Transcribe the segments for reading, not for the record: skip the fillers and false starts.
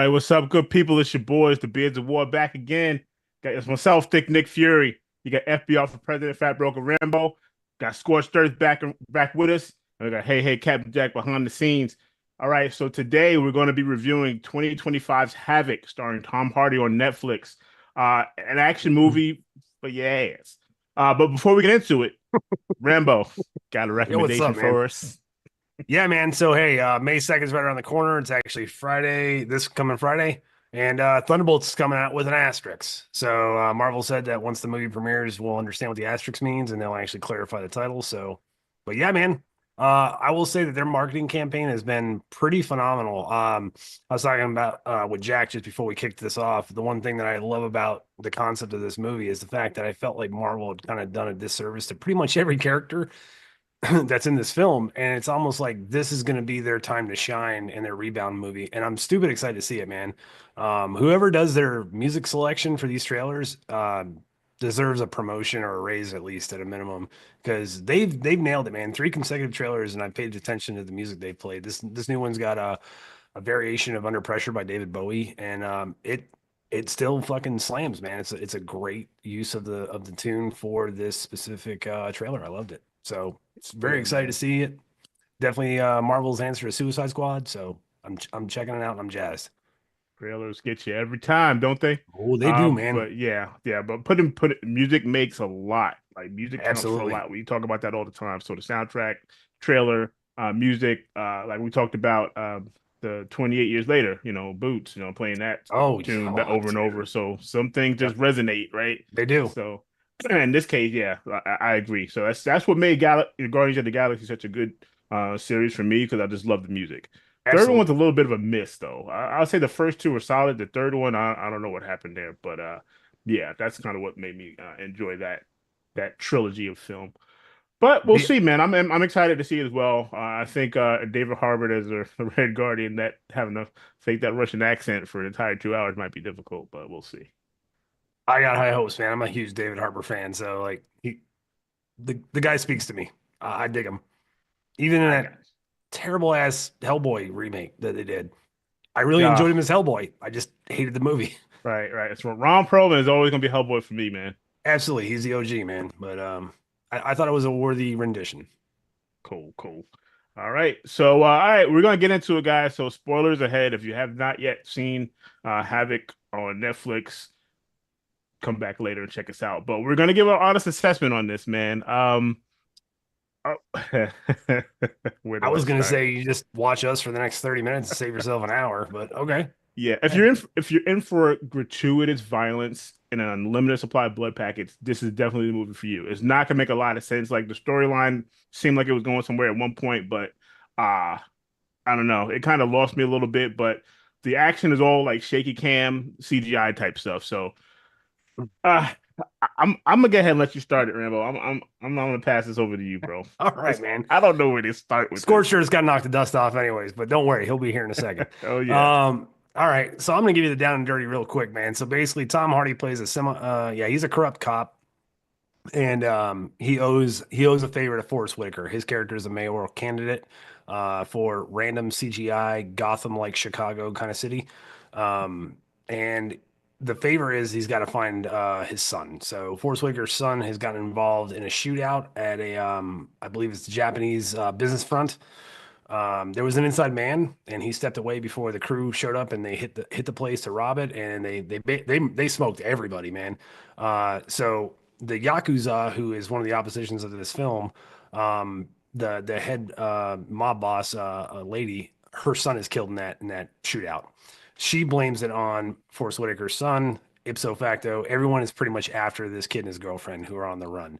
right, what's up, good people? It's your boys, the Beards of War, back again. It's myself, Thick Nick Fury. You got FBR for President, Fat Broker Rambo. Got Scorched Earth back with us. And we got Hey Captain Jack behind the scenes. All right, so today we're going to be reviewing 2025's Havoc, starring Tom Hardy on Netflix. An action movie for your ass. But before we get into it, Rambo got a Yo, what's recommendation up, man? for us. Yeah, man. So, hey, May 2nd is right around the corner. It's actually Friday, this coming Friday. And Thunderbolts is coming out with an asterisk. So, Marvel said that once the movie premieres, we'll understand what the asterisk means and they'll actually clarify the title. So, but yeah, man, I will say that their marketing campaign has been pretty phenomenal. I was talking about with Jack just before we kicked this off. The one thing that I love about the concept of this movie is the fact that I felt like Marvel had kind of done a disservice to pretty much every character that's in this film, and it's almost like this is going to be their time to shine in their rebound movie, and I'm stupid excited to see it, man. Whoever does their music selection for these trailers deserves a promotion or a raise at least at a minimum, because they've nailed it, man. Three consecutive trailers, and I paid attention to the music they played. This new one's got a variation of Under Pressure by David Bowie, and it still fucking slams, man. It's a great use of the tune for this specific trailer. I loved it. So it's very Yeah, excited to man. see it. Definitely Marvel's answer to Suicide Squad. So I'm checking it out and I'm jazzed. Trailers get you every time, don't they? Oh, they do, man. But yeah, but music makes a lot. Like music counts for a Absolutely. lot. We talk about that all the time. So the soundtrack, trailer, music, like we talked about the 28 years later, Boots, playing that Oh, tune that oh, over and over. dude. So some things just Yep, resonate, right? they do. So in this case, yeah, I agree. So that's what made Guardians of the Galaxy such a good series for me because I just love the music. Third one's a Absolutely. little bit of a miss, though. I'll say the first two were solid. The third one, I don't know what happened there, but yeah, that's kind of what made me enjoy that trilogy of film. But we'll The, see, man. I'm excited to see it as well. I think David Harbour as the Red Guardian, that having to fake that Russian accent for an entire 2 hours might be difficult, but we'll see. I got high hopes, man. I'm a huge David Harbour fan. So like the guy speaks to me. I dig him. Even in I that got terrible ass Hellboy remake that they did. I really you. enjoyed him as Hellboy. I just hated the movie. Right. It's Ron Perlman is always gonna be Hellboy for me, man. Absolutely, he's the OG, man. But I thought it was a worthy rendition. Cool. All right. So, all right, we're gonna get into it, guys. So, spoilers ahead. If you have not yet seen Havoc on Netflix, come back later and check us out. But we're gonna give our honest assessment on this, man. Oh, where I do I was gonna start? say you just watch us for the next 30 minutes and save yourself an hour, but okay. Yeah, Yeah. if you're in for gratuitous violence and an unlimited supply of blood packets, this is definitely the movie for you. It's not gonna make a lot of sense. Like the storyline seemed like it was going somewhere at one point, but uh I don't know. It kind of lost me a little bit, but the action is all like shaky cam CGI type stuff. So uh I'm gonna go ahead and let you start it, Rambo. I'm not gonna pass this over to you, bro. All right, 'Cause man. I don't know where to start with this. Scorcher's got to knock the dust off anyways, but don't worry, he'll be here in a second. Oh yeah. All right, so I'm gonna give you the down and dirty real quick, man. So basically, Tom Hardy plays a yeah, he's a corrupt cop, and he owes a favor to Forrest Whitaker. His character is a mayoral candidate for random CGI Gotham like Chicago kind of city. And the favor is he's got to find his son. So Forrest Whitaker's son has gotten involved in a shootout at a I believe it's the Japanese business front. There was an inside man, and he stepped away before the crew showed up, and they hit the place to rob it, and they smoked everybody, man. So the Yakuza, who is one of the oppositions of this film, the head mob boss, lady, her son is killed in that shootout. She blames it on Forrest Whitaker's son. Ipso facto, everyone is pretty much after this kid and his girlfriend who are on the run.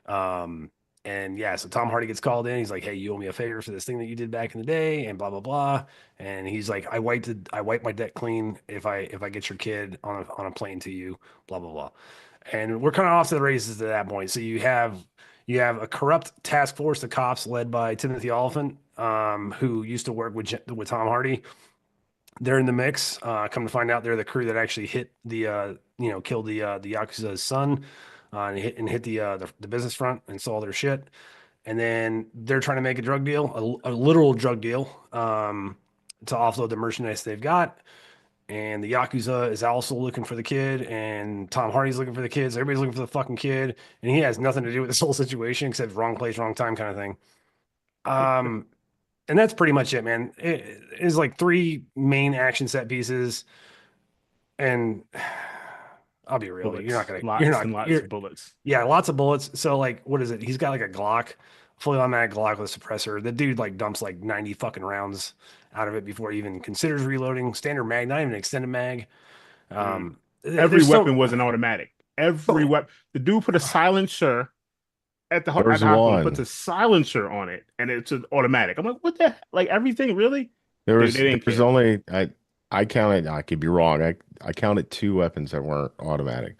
Um, and yeah, so Tom Hardy gets called in. He's like, "Hey, you owe me a favor for this thing that you did back in the day," and blah blah blah. And he's like, I wiped my debt clean if I get your kid on a plane to you, blah blah blah." And we're kind of off to the races at that point. So you have a corrupt task force of cops led by Timothy Oliphant, who used to work with Tom Hardy. They're in the mix. Come to find out, they're the crew that actually hit killed the Yakuza's son, and hit the business front and stole their shit. And then they're trying to make a drug deal, a literal drug deal, to offload the merchandise they've got. and the Yakuza is also looking for the kid, and Tom Hardy's looking for the kids. Everybody's looking for the fucking kid, and he has nothing to do with this whole situation except wrong place, wrong time kind of thing. Um, and that's pretty much it, man. It is like three main action set pieces, and I'll be real, Bullets, you're lots not, and lots you're, of bullets. yeah, lots of bullets. So like, what is it? He's got like a Glock, fully automatic Glock with a suppressor. The dude like dumps like 90 fucking rounds out of it before he even considers reloading. Standard mag, not even an extended mag. Mm. Every There's weapon so, was an automatic. Every so weapon. The dude put a silencer at There's the hospital. He puts one. a silencer on it, and it's an automatic. I'm like, what the like everything really? Dude, they didn't There's care. only I counted. I could be wrong. I counted two weapons that weren't automatic.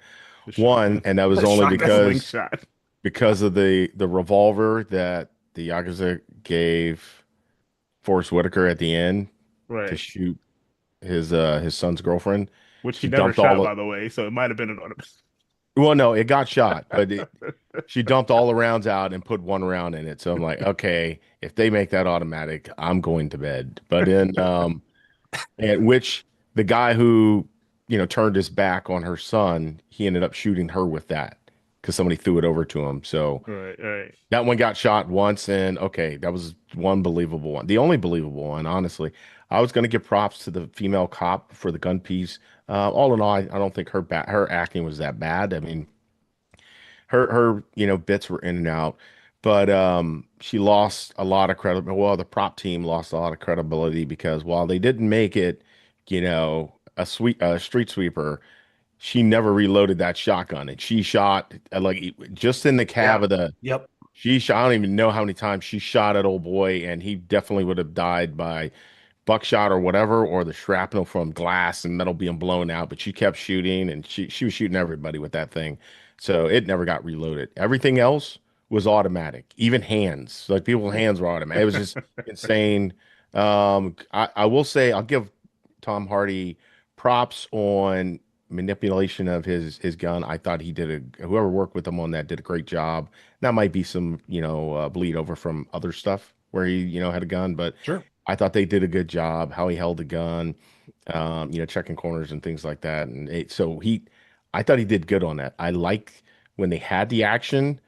The One, shotgun, and that was the only the shotgun. slingshot. because of the revolver that the Yakuza gave Forrest Whitaker at the end to Right. shoot his son's girlfriend. Which he She never dumped all shot, the by the way. So it might have been an automatic. well, no, it got shot, but she dumped all the rounds out and put one round in it. So I'm like, okay, if they make that automatic, I'm going to bed. But in and which the guy who, turned his back on her son, he ended up shooting her with that because somebody threw it over to him. So Right, right. that one got shot once, and okay, that was one believable one. The only believable one, honestly. I was going to give props to the female cop for the gun piece. All in all, I don't think her acting was that bad. I mean, her bits were in and out, but she lost a lot of credibility. Well, the prop team lost a lot of credibility because while they didn't make it, a street sweeper, she never reloaded that shotgun, and she shot like just in the Yeah. cab of the. Yep. She shot, I don't even know how many times she shot at old boy, and he definitely would have died by buckshot or whatever, or the shrapnel from glass and metal being blown out. But she kept shooting, and she was shooting everybody with that thing, so it never got reloaded. Everything else was automatic, even hands. Like people's hands were automatic. It was just insane. I will say I'll give Tom Hardy props on manipulation of his gun. I thought he did whoever worked with him on that did a great job. That might be some, bleed over from other stuff where he, had a gun, but Sure. I thought they did a good job how he held the gun, checking corners and things like that. And I thought he did good on that. I liked when they had the action,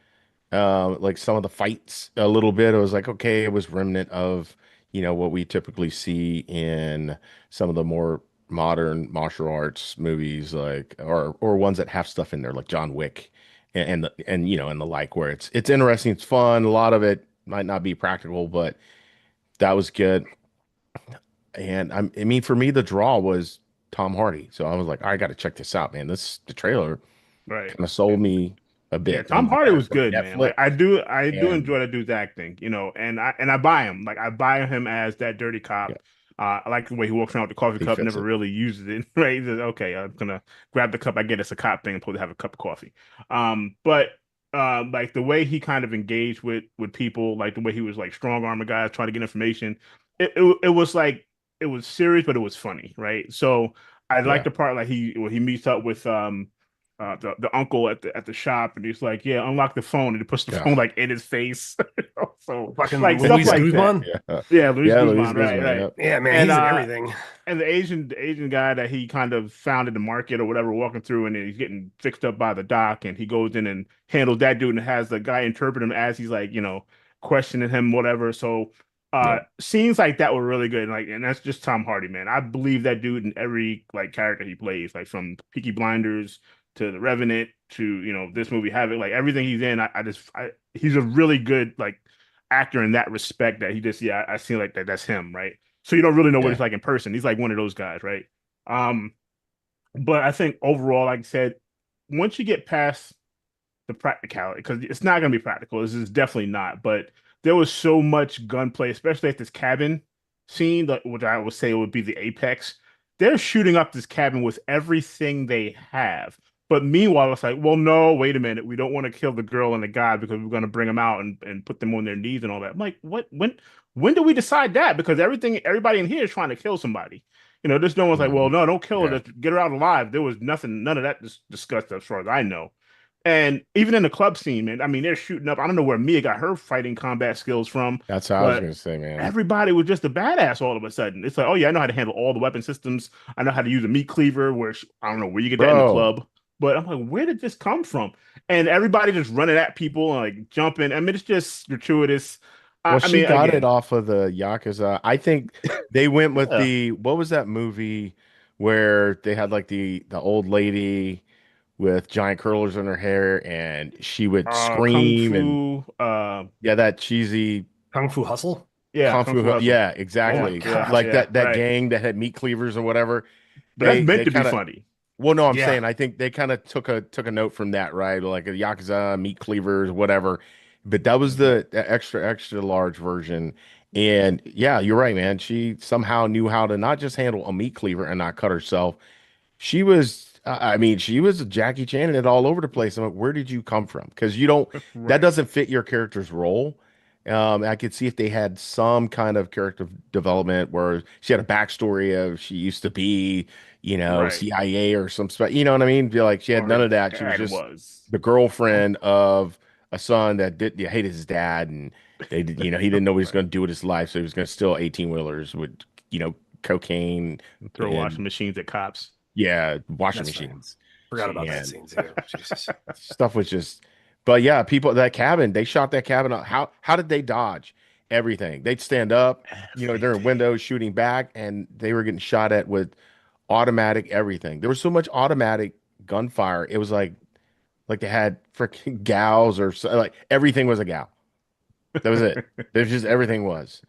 like some of the fights a little bit. It was like, okay, it was remnant of, what we typically see in some of the more modern martial arts movies, like or ones that have stuff in there, like John Wick and the like, where it's interesting, it's fun. A lot of it might not be practical, but that was good. And I mean, for me, the draw was Tom Hardy, so I was like, I got to check this out, man. The trailer Right. kind of sold me a Yeah, bit. Tom I Hardy got it was from good, man. Like Netflix, I do and enjoy that dude's acting, and I buy him. Like I buy him as that dirty yeah, cop. I like the way he walks around with the coffee he cup, fits never it. really uses it. Right? He says, "Okay, I'm gonna grab the cup. I get it's a cop thing. I'm supposed to have a cup of coffee." But like the way he kind of engaged with people, like the way he was like strong armor guys trying to get information. It was like it was serious, but it was funny, right? So I like Yeah, the part like when he meets up with the uncle at the shop, and he's like, "Yeah, unlock the phone," and he puts the yeah, phone like in his face. So Fucking like stuff Luis like that. Guzman. yeah, Yeah, Luis yeah. Luis Guzman, right, Guzman. right. Yep. Yeah, man, And he's in everything. the Asian guy that he kind of found in the market or whatever, walking through, and then he's getting fixed up by the doc, and he goes in and handles that dude, and has the guy interpret him as he's like, questioning him, whatever. So Yep. scenes like that were really good, and that's just Tom Hardy, man. I believe that dude in every like character he plays, like from Peaky Blinders to The Revenant to this movie Havoc, like everything he's in. He's a really good like actor in that respect. That he just I see like that. That's him, right? So you don't really know what Yeah. he's like in person. He's like one of those guys, right? Um, but I think overall, like I said, once you get past the practicality, because it's not going to be practical. This is definitely not. But there was so much gunplay, especially at this cabin scene, which I would say would be the apex. They're shooting up this cabin with everything they have. But meanwhile, it's like, well, no, wait a minute. We don't want to kill the girl and the guy because we're going to bring them out and put them on their knees and all that. I'm like, what? When do we decide that? Because everybody in here is trying to kill somebody. This no one's like, well, Mhm. no, don't kill her. Yeah. Just get her out alive. There was nothing, none of that discussed as far as I know. And even in the club scene, man, I mean, they're shooting up. I don't know where Mia got her fighting combat skills from, That's how I was but gonna say, man. everybody was just a badass all of a sudden. It's like, oh yeah, I know how to handle all the weapon systems. I know how to use a meat cleaver, which I don't know where you get that in the Bro, club. But I'm like, where did this come from? And everybody just running at people and like jumping. I mean, it's just gratuitous. well, I she mean, got it again, off of the Yakuza. I think they went with yeah, the what was that movie where they had like the old lady with giant curlers in her hair and she would Kung scream and Fu, yeah, that cheesy Kung Fu Hustle. yeah, Kung Kung Fu. Fu Hustle. Yeah, Oh my Yeah, exactly. yeah, god. Like yeah, that right. gang that had meat cleavers or whatever. But that's meant They to be kind of funny. well, no, I'm Yeah. saying I think they kind of took a note from that, right? Like a Yakuza, meat cleavers, whatever. But that was Mhm. the extra large version. And yeah, you're right, man. She somehow knew how to not just handle a meat cleaver and not cut herself. She was, I mean, she was Jackie Chan and it all over the place. I'm like, where did you come from? Because you don't, that Right. doesn't fit your character's role. I could see if they had some kind of character development where she had a backstory of she used to be, Right. CIA or some stuff. You know what I mean? Be like she had Or her none of that. She was dad just was. the girlfriend of a son that did hated his dad, and they did, he didn't know what he was Right. going to do with his life, so he was going to steal 18 wheelers with, cocaine Throw washing and machines at cops. yeah, washing That's right. machines Forgot about that and scene too. Jesus. stuff was just. But yeah, people that cabin, they shot that cabin up. How did they dodge everything? They'd stand up, they're in Everything. windows shooting back, and they were getting shot at with automatic everything. There was so much automatic gunfire. It was like they had freaking gals or so, like everything was a gal. That was it. There's just everything was,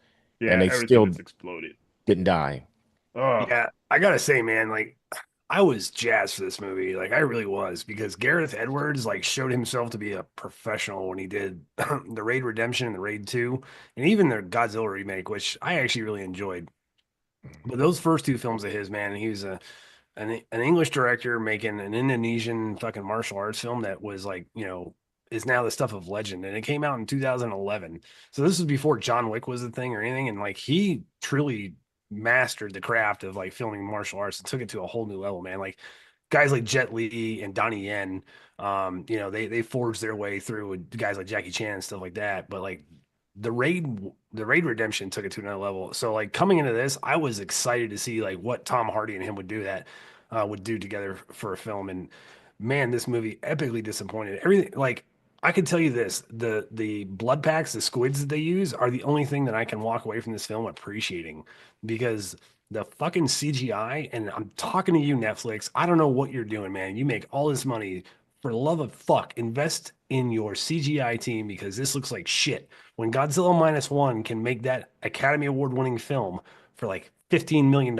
and Yeah, they everything still just exploded. didn't die. Oh, Yeah, I gotta say, man, like I was jazzed for this movie. Like I really was because Gareth Edwards like showed himself to be a professional when he did the Raid Redemption and the Raid 2 and even the Godzilla remake, which I actually really enjoyed. But those first two films of his, man, he was an English director making an Indonesian fucking martial arts film that was like, is now the stuff of legend. And it came out in 2011. So this is before John Wick was a thing or anything. And like he truly mastered the craft of like filming martial arts and took it to a whole new level, man. Like guys like Jet Li and Donnie Yen, they forged their way through with guys like Jackie Chan and stuff like that. But like the Raid Redemption took it to another level. So like coming into this, I was excited to see like what Tom Hardy and him would do together for a film. And man, this movie epically disappointed. Everything like I can tell you this: the blood packs, the squids that they use, are the only thing that I can walk away from this film appreciating because the fucking CGI. And I'm talking to you, Netflix. I don't know what you're doing, man. You make all this money. For the love of fuck, invest in your CGI team because this looks like shit. When Godzilla minus one can make that Academy Award winning film for like $15 million,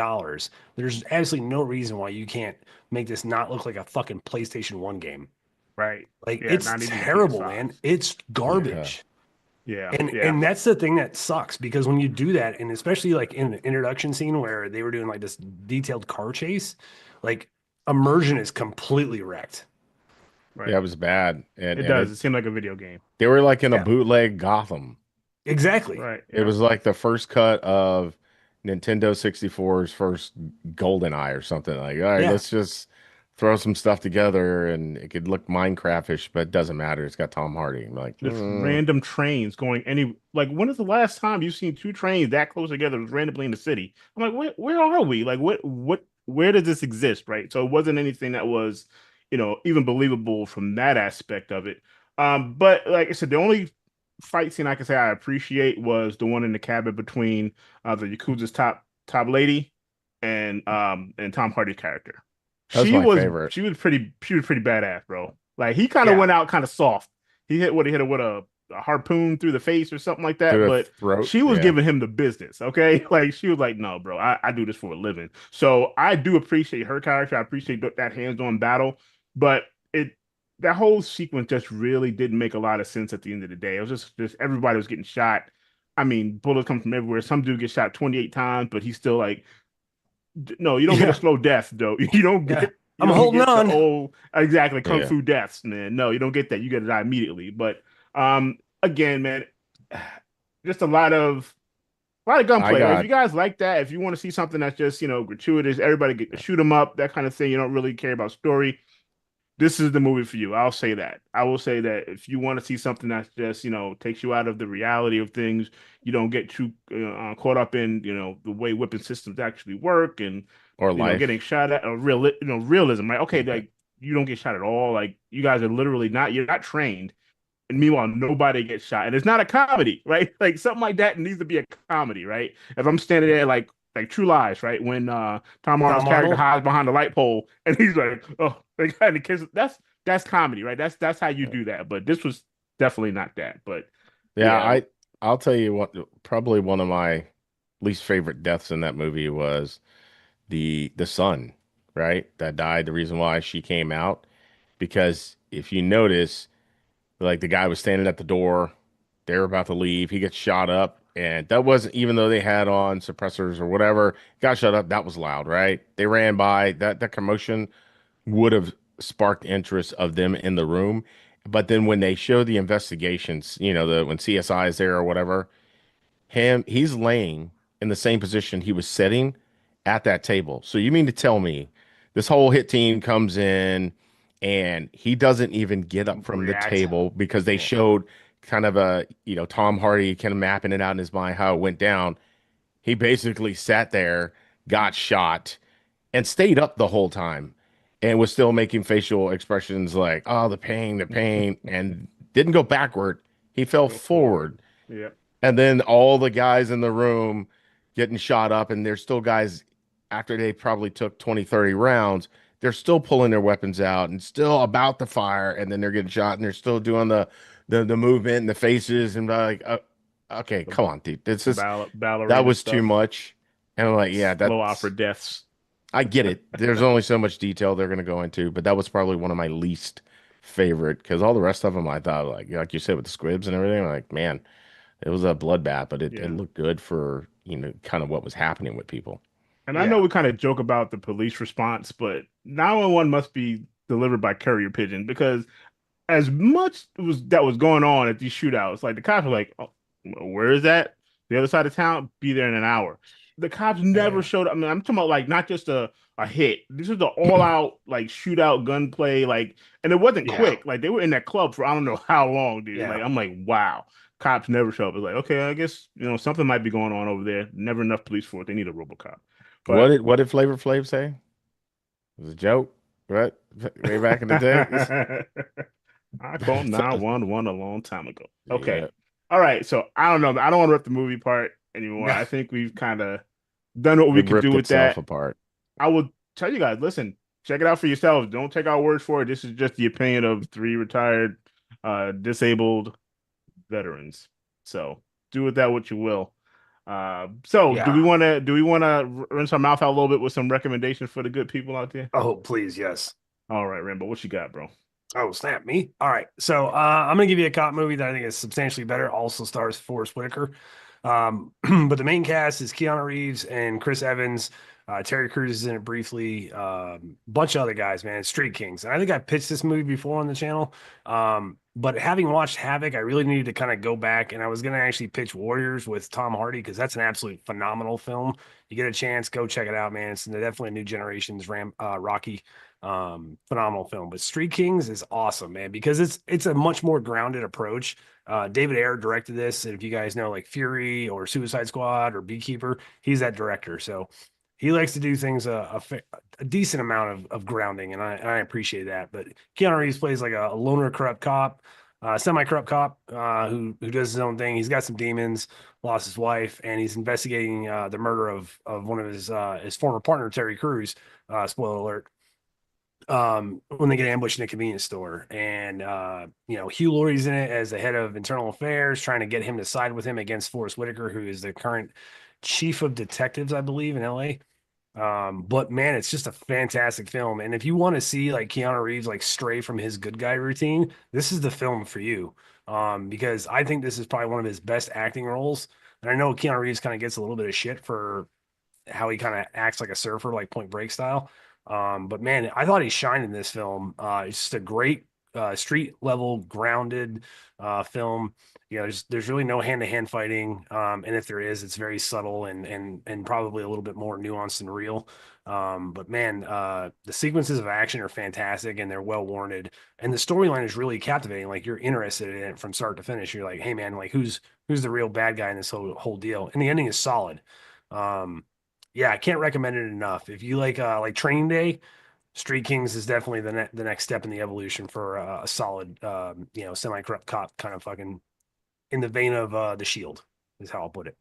there's absolutely no reason why you can't make this not look like a fucking PlayStation 1 game. right. Like Yeah, it's not even the terrible, man. PS5s. It's Yeah. garbage. Yeah, And yeah, and that's the thing that sucks because when you do that, and especially like in the introduction scene where they were doing like this detailed car chase, like immersion is completely wrecked. Yeah, right. it was bad. And It and does. it It seemed like a video game. they were like in a Yeah, bootleg Gotham. exactly. Right. It Yeah. was like the first cut of Nintendo 64's first Golden Eye or something. Like, all right, Yeah. let's just throw some stuff together and it could look Minecraft-ish, but it doesn't matter. It's got Tom Hardy. I'm like, Just random trains going any like when is the last time you've seen two trains that close together randomly in the city? I'm like, where are we? Like where does this exist? Right. So it wasn't anything that was, even believable from that aspect of it. But like I said, the only fight scene I can say I appreciate was the one in the cabin between the Yakuza's top lady and Tom Hardy's character. that was She my was favorite. she was pretty badass, bro. Like he kind of Yeah. went out kind of soft. He hit her with a harpoon through the face or something like that, Through a but throat. she was Yeah. giving him the business, okay? Like she was like, "No, bro, I do this for a living." So I do appreciate her character. I appreciate that hands-on battle, but it that whole sequence just really didn't make a lot of sense at the end of the day. It was just everybody was getting shot. I mean, bullets come from everywhere. Some dude gets shot 28 times, but he's still like, no, you don't get a Yeah. slow death, though. You don't Yeah. get you I'm don't holding get the on. old exactly kung Yeah. fu deaths, man. No, you don't get that. You get to die immediately. But again, man, just a lot of I gunplay. Right? If you got guys like that, if you want to see something that's just gratuitous, everybody get to shoot them up, that kind of thing. You don't really care about story. this is the movie for you. I'll say that. I will say that if you want to see something that's just, takes you out of the reality of things, you don't get too caught up in, the way weapon systems actually work and, Or getting life. shot at, realism, right? Okay, Yeah. like you don't get shot at all. Like you guys are literally you're not trained. And meanwhile, nobody gets shot. And it's not a comedy, right? Like something like that needs to be a comedy, right? If I'm standing there like True Lies, right? When Tom Arnold's Tom character Arnold. hides behind the light pole and he's like, oh, they kind of kiss. That's comedy, right? That's how you do that. But this was definitely not that. But Yeah, yeah, I'll tell you what, probably one of my least favorite deaths in that movie was the son, right? That died. The reason why she came out, because if you notice, like the guy was standing at the door, they were about to leave, he gets shot up, and that wasn't, even though they had on suppressors or whatever, got shot up, that was loud, right? They ran by, that commotion would have sparked interest of them in the room. But then when they show the investigations, the when CSI is there or whatever, he's laying in the same position he was sitting at that table. So you mean to tell me this whole hit team comes in and he doesn't even get up from the react. table because they Yeah. showed kind of a, Tom Hardy kind of mapping it out in his mind how it went down. He basically sat there, got shot, and stayed up the whole time and was still making facial expressions like, oh, the pain, and didn't go backward. He fell Go forward. forward. Yeah. And then all the guys in the room getting shot up, and there's still guys after they probably took 20, 30 rounds, they're still pulling their weapons out and still about to fire, and then they're getting shot and they're still doing the movement and the faces and like, okay, The, come on, dude. This the is that ballerina was too stuff. much. And I'm like, yeah, Slow opera that's deaths. I get it. There's only so much detail they're gonna go into, but that was probably one of my least favorite because all the rest of them I thought like you said with the squibs and everything, like man, it was a bloodbath, but it Yeah. looked good for, kind of what was happening with people. And I know Yeah. we kind of joke about the police response, but 911 must be delivered by courier pigeon because as much that was going on at these shootouts, like the cops were like, oh, where is that? The other side of town, be there in an hour. The cops never Yeah. showed up. I mean, I'm talking about like not just a hit. This was the all out like shootout gunplay, like, and it wasn't Yeah. quick. Like they were in that club for I don't know how long, dude. Yeah. Like I'm like, wow. Cops never show up. It's like, okay, I guess something might be going on over there. Never enough police for it. They need a RoboCop. What But did Flavor Flav say? It was a joke, right? Way back in the day. I called 911 a long time ago. Okay. Yeah, All right. So I don't know. I don't want to rip the movie part anymore. Yeah. I think we've kind of done what we it could do ripped with itself that. apart. I will tell you guys, listen, check it out for yourselves. Don't take our words for it. This is just the opinion of three retired, disabled veterans. So do with that what you will. So do we Yeah. want to rinse our mouth out a little bit with some recommendations for the good people out there? Oh, please, yes. All right, Rambo, what you got, bro? Oh, snap me. All right. So I'm gonna give you a cop movie that I think is substantially better. Also stars Forrest Whitaker. But the main cast is Keanu Reeves and Chris Evans. Terry Crews is in it briefly. Bunch of other guys, man. It's Street Kings. And I think I pitched this movie before on the channel. But having watched Havoc, I really needed to kind of go back, and I was going to actually pitch Warriors with Tom Hardy because that's an absolute phenomenal film. You get a chance, go check it out, man. It's definitely a new generation's Rocky. Phenomenal film. But Street Kings is awesome, man, because it's a much more grounded approach. David Ayer directed this, and if you guys know like Fury or Suicide Squad or Beekeeper, he's that director. So he likes to do things a decent amount of grounding, and I appreciate that. But Keanu Reeves plays like a loner corrupt cop, semi-corrupt cop who does his own thing. He's got some demons, lost his wife, and he's investigating the murder of one of his former partner, Terry Crews. Spoiler alert. When they get ambushed in a convenience store, and Hugh Laurie's in it as the head of internal affairs, trying to get him to side with him against Forrest Whitaker, who is the current chief of detectives, I believe, in LA. But man, it's just a fantastic film. And if you want to see like Keanu Reeves like stray from his good guy routine, this is the film for you. Because I think this is probably one of his best acting roles. And I know Keanu Reeves kind of gets a little bit of shit for how he kind of acts like a surfer, like Point Break style. But man, I thought he shined in this film. It's just a great street level grounded film. There's really no hand to hand fighting, and if there is, it's very subtle and probably a little bit more nuanced and real. But man, the sequences of action are fantastic and they're well warranted. And the storyline is really captivating. Like you're interested in it from start to finish. You're like, hey man, like who's the real bad guy in this whole deal? And the ending is solid. Um, yeah, I can't recommend it enough. If you like Training Day, Street Kings is definitely the next step in the evolution for a solid, semi-corrupt cop kind of fucking in the vein of The Shield is how I'll put it.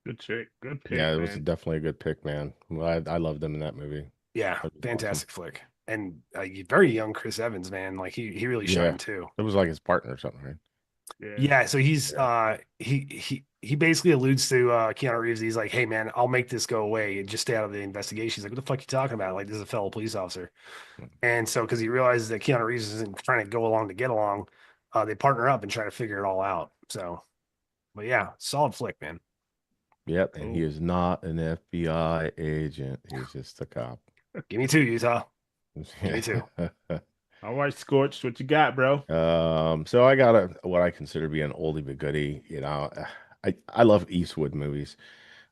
Good chick. Good Yeah, pick, it was man. definitely a good pick, man. Well, I loved him in that movie. Yeah, That was awesome. fantastic flick. And very young Chris Evans, man. Like he really Yeah, shined too. it was like his partner or something, right? Yeah. Yeah, so he's Yeah. he basically alludes to Keanu Reeves. He's like, "Hey man, I'll make this go away and just stay out of the investigation." He's like, "What the fuck you talking about? Like this is a fellow police officer." And so because he realizes that Keanu Reeves isn't trying to go along to get along, they partner up and try to figure it all out. So, but yeah, solid flick, man. Yep, and he Oh. is not an FBI agent. He's just a cop. Give me two, Utah. Give me two. All right, Scorch, what you got, bro? So I got what I consider to be an oldie but goodie. I love Eastwood movies,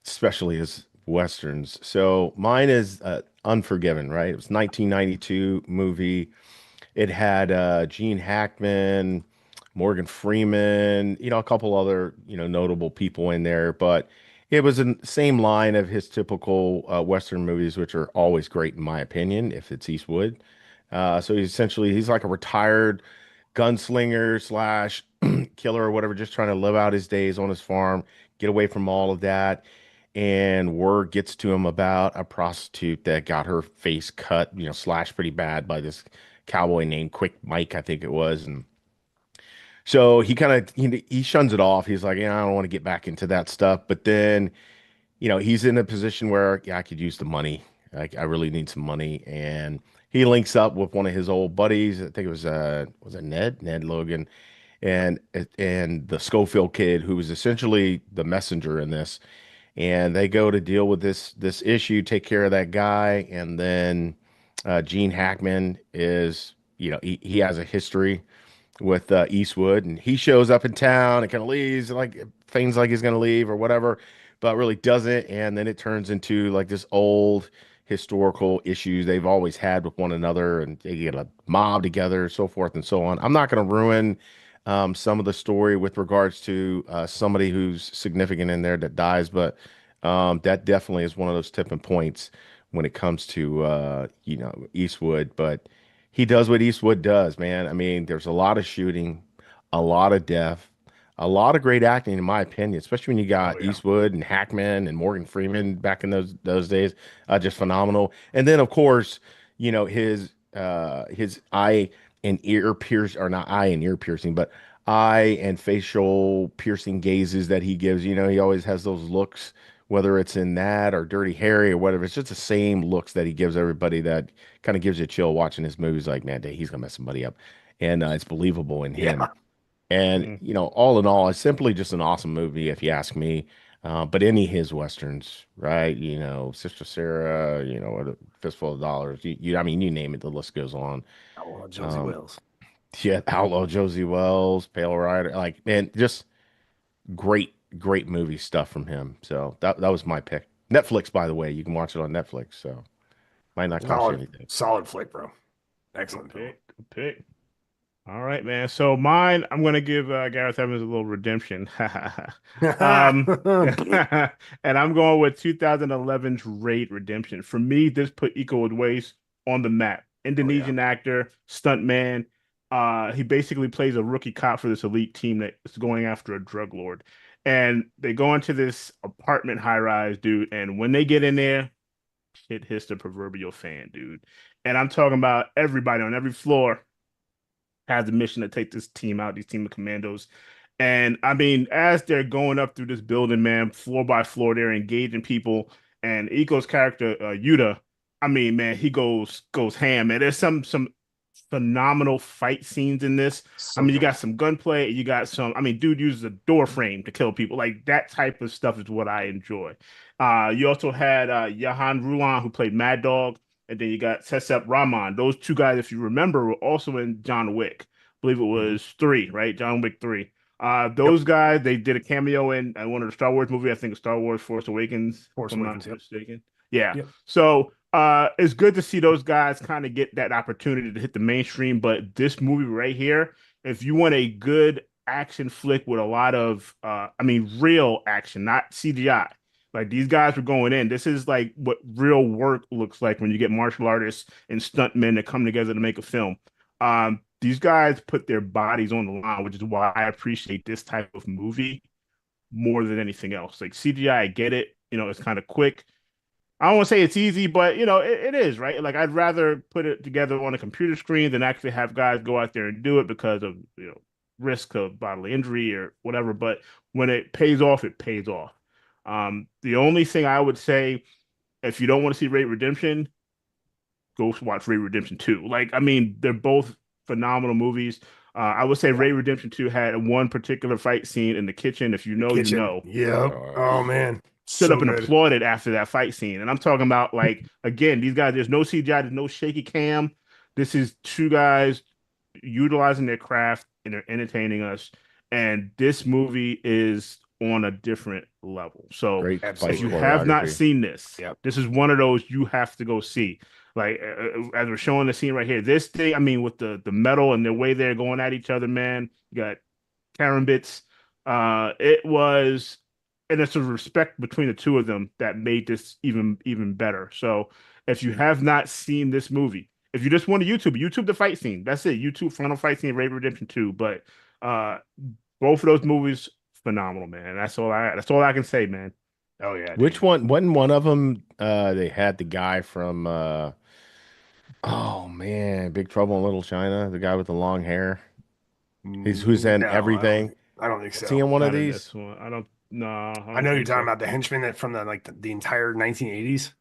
especially his westerns. So mine is Unforgiven, right? It was 1992 movie. It had Gene Hackman, Morgan Freeman, a couple other, notable people in there, but it was in the same line of his typical Western movies, which are always great in my opinion, if it's Eastwood. So he's like a retired gunslinger slash killer or whatever, just trying to live out his days on his farm, get away from all of that. And word gets to him about a prostitute that got her face cut, slashed pretty bad by this cowboy named Quick Mike, I think it was. And so he kind of he shuns it off. He's like, yeah, I don't want to get back into that stuff. But then, he's in a position where, yeah, I could use the money. Like I really need some money. And he links up with one of his old buddies. I think it was it Ned Logan, and the Schofield kid, who was essentially the messenger in this. And they go to deal with this issue, take care of that guy, and then Gene Hackman is, he has a history with Eastwood, and he shows up in town and kind of leaves like things like he's going to leave or whatever, but really doesn't. And then it turns into like this old historical issues they've always had with one another, and they get a mob together, so forth and so on. I'm not going to ruin some of the story with regards to somebody who's significant in there that dies, but that definitely is one of those tipping points when it comes to Eastwood. But he does what Eastwood does, man. I mean, there's a lot of shooting, a lot of death, a lot of great acting, in my opinion, especially when you Oh got yeah. Eastwood and Hackman and Morgan Freeman back in those days, just phenomenal. And then, of course, his eye and ear pierce, or not eye and ear piercing, but eye and facial piercing gazes that he gives. He always has those looks, whether it's in that or Dirty Harry or whatever. It's just the same looks that he gives everybody that kind of gives you a chill watching his movies. Like, man, he's gonna mess somebody up, and it's believable in him. Yeah. And Mm. all in all, it's simply just an awesome movie, if you ask me. But any of his westerns, right? Sister Sarah, A Fistful of Dollars. I mean, you name it, the list goes on. Oh, Josie Um, Wells. yeah, Outlaw Josie Wells, Pale Rider, like, man, just great, great movie stuff from him. So that was my pick. Netflix, by the way, you can watch it on Netflix. So might not cost you Solid, anything. solid flick, bro. Good Excellent film. pick. Good pick. All right, man. So mine, I'm gonna give Gareth Evans a little redemption. And I'm going with 2011's Raid Redemption. For me, this put Iko Uwais on the map. Oh yeah. Indonesian actor, stuntman. He basically plays a rookie cop for this elite team that is going after a drug lord. And they go into this apartment high rise, dude. And when they get in there, shit hits the proverbial fan, dude. And I'm talking about everybody on every floor has a mission to take this team out, these team of commandos. And I mean, as they're going up through this building, man, floor by floor, they're engaging people. And Iko's character, Yuta, I mean, man, he goes ham, man. There's some phenomenal fight scenes in this. I So mean, you good. got some gunplay, you got some. I mean, dude uses a door frame to kill people. Like that type of stuff is what I enjoy. You also had Jahan Rulan, who played Mad Dog, and then you got Sesep Rahman. Those two guys, if you remember, were also in John Wick. I believe it Mhm. was three, right? John Wick 3. Yep. Those guys, they did a cameo in one of the Star Wars movies. I think Star Wars Force Awakens, if Force I'm not Awakens. Yep. mistaken. Yeah. Yep. So it's good to see those guys kind of get that opportunity to hit the mainstream. But this movie right here, if you want a good action flick with a lot of real action, not CGI. Like these guys were going in. This is like what real work looks like when you get martial artists and stuntmen that come together to make a film. These guys put their bodies on the line, which is why I appreciate this type of movie more than anything else. Like CGI, I get it. It's kind of quick. I don't want to say it's easy, but it is, right? Like I'd rather put it together on a computer screen than actually have guys go out there and do it because of risk of bodily injury or whatever. But when it pays off, it pays off. The only thing I would say, if you don't want to see Raid Redemption, go watch Raid Redemption 2. Like, I mean, they're both phenomenal movies. I would say Raid Redemption 2 had one particular fight scene in the kitchen. If you know, you know. Yep. Oh man. Stood So up and good. applauded after that fight scene. And I'm talking about, like, again, these guys, there's no CGI, there's no shaky cam. This is two guys utilizing their craft and they're entertaining us. And this movie is on a different level. So Great if you fight have not choreography. seen this, Yep. this is one of those you have to go see. Like as we're showing the scene right here, this thing, I mean, with the metal and the way they're going at each other, man, you got karambits. It was, and it's a respect between the two of them that made this even better. So if you have not seen this movie, if you just want to YouTube the fight scene. That's it. YouTube Final Fight Scene, Raid Redemption 2. But uh, both of those movies, phenomenal, man. That's all I can say, man. Oh yeah. Which one? Wasn't one of them? They had the guy from. Oh man, Big Trouble in Little China. The guy with the long hair. He's who's in No, everything. I don't think Is he so. in one of Not in these? this one. I don't. No, I know you're talking about the henchman that from the entire 1980s.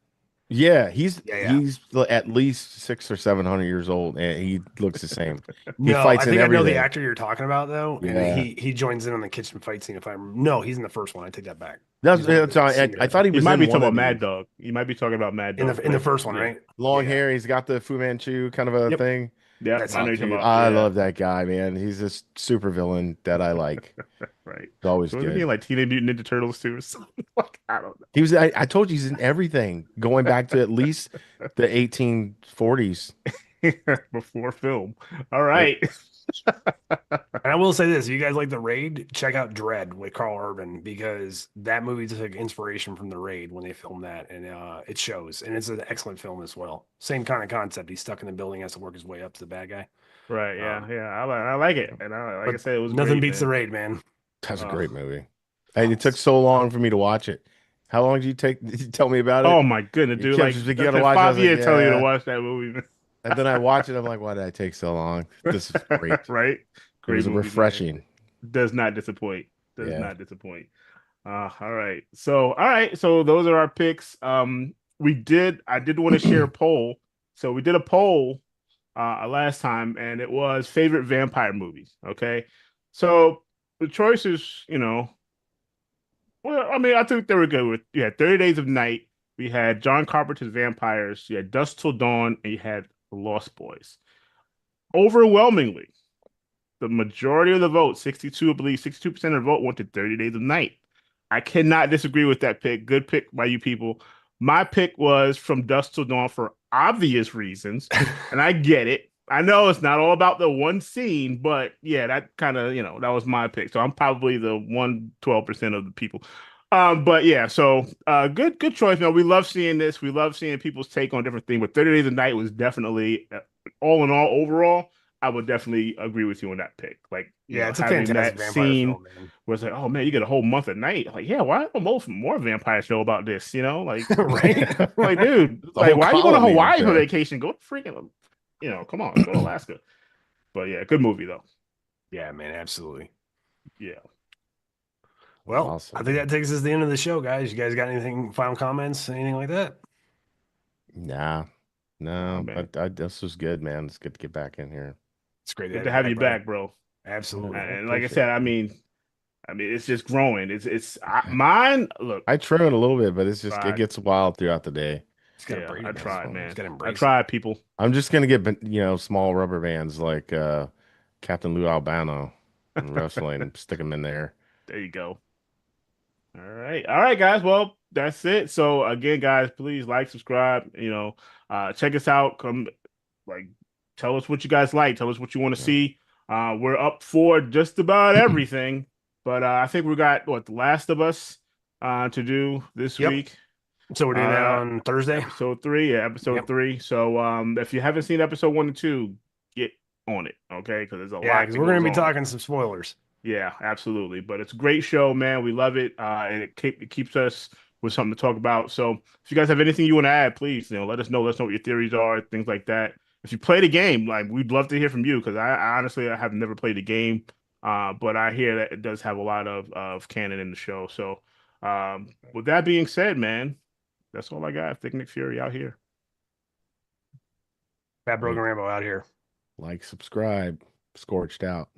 Yeah, he's Yeah. he's at least 600 or 700 years old, and he looks the same. He No, fights I in think I know the everything. actor you're talking about though, and Yeah. he joins in on the kitchen fight scene. If I no, he's in the first one. I take that back. That's, He's one of that's the I senior thought he You was might in be one talking about of Mad these. Dog. You might be talking about Mad in Dog. the first one, Yeah. right? Long Yeah. hair. He's got the Fu Manchu kind of a Yep. thing. Yeah, That's I know it, you're talking Dude, about. I Yeah. love that guy, man. He's this super villain that I like. Right. It's always So wasn't he good. in like Teenage Mutant Ninja Turtles too or something? Like, I don't He was. I told you he's in everything, going back to at least the 1840s. know. Before film. All Yep. right. And I will say this: if you guys like the Raid, check out Dread with Carl Urban because that movie took inspiration from the Raid when they filmed that, and it shows. And it's an excellent film as well. Same kind of concept. He's stuck in the building, has to work his way up to the bad guy. Right. Yeah. Yeah. I like it. And like I But said, it was nothing great, beats the man. Raid, man. That's a Uh, great movie. And it took so long for me to watch it. How long did you take? Did you tell me about it? Oh my goodness, You dude! kept Like just like, you that's gotta been watch it. I was 5 years like, telling you to yeah. watch that movie, man. And then I watch it. I'm like, why did I take so long? This is great. Right? It Great was movie, man. refreshing. Does not disappoint. Does Yeah. not disappoint. All right. So those are our picks. I did want to share a poll. So we did a poll last time, and it was favorite vampire movies. Okay. So the choices, well, I mean, I think they were good. You had 30 Days of Night, we had John Carpenter's Vampires, you had Dusk Till Dawn, and you had The Lost Boys. Overwhelmingly, the majority of the vote, 62, I believe 62% of the vote went to 30 Days of Night. I cannot disagree with that pick. Good pick by you people. My pick was From Dusk Till Dawn for obvious reasons, and I get it. I know it's not all about the one scene, but yeah, that kind of, that was my pick. So I'm probably the 112% of the people. But yeah, so good choice. We love seeing this. We love seeing people's take on different things. But 30 Days of Night was definitely, all in all, overall, I would definitely agree with you on that pick. Like, Yeah, it's a having fantastic that vampire scene film, man. was like, oh man, you get a whole month at night. Like, yeah, why don't more vampire show about this? Like, Right? like, dude, The like, whole why are you going to colony Hawaii of for show. vacation? Go to freaking, come on, go to Alaska. But yeah, good movie though. Yeah, man, absolutely. Yeah. Well, Awesome. I think that takes us to the end of the show, guys. You guys got anything, final comments, anything like that? Nah, no, man. this was good, man. It's good to get back in here. It's great Good to have you back, bro. Absolutely. And like I said, I mean, it's just growing. Mine. Look, I trim it a little bit, but it's just Right. it gets wild throughout the day. It's got to breathe. I tried, It's man. got to I embrace tried, people. I'm just gonna get small rubber bands like Captain Lou Albano in wrestling, stick them in there. There you go. All right, guys. Well, that's it. So again, guys, please like, subscribe. Check us out. Come, like, tell us what you guys like. Tell us what you want to see. We're up for just about everything, but I think we got what, The Last of Us to do this Yep. week. So we're doing that on Thursday. Episode 3, yeah, episode 3. So if you haven't seen episode 1 and 2, get on it, okay? Because there's a lot. Because we're going to be talking some spoilers. Yeah, absolutely. But it's a great show, man. We love it, and it keeps us with something to talk about. So if you guys have anything you want to add, please, let us know. Let us know what your theories are, things like that. If you play the game, like, we'd love to hear from you, because I honestly I have never played the game, but I hear that it does have a lot of canon in the show. So with that being said, man, that's all I got. Thick Nick Fury out here. Fat Broken Rambo out here. Like, subscribe. Scorched out.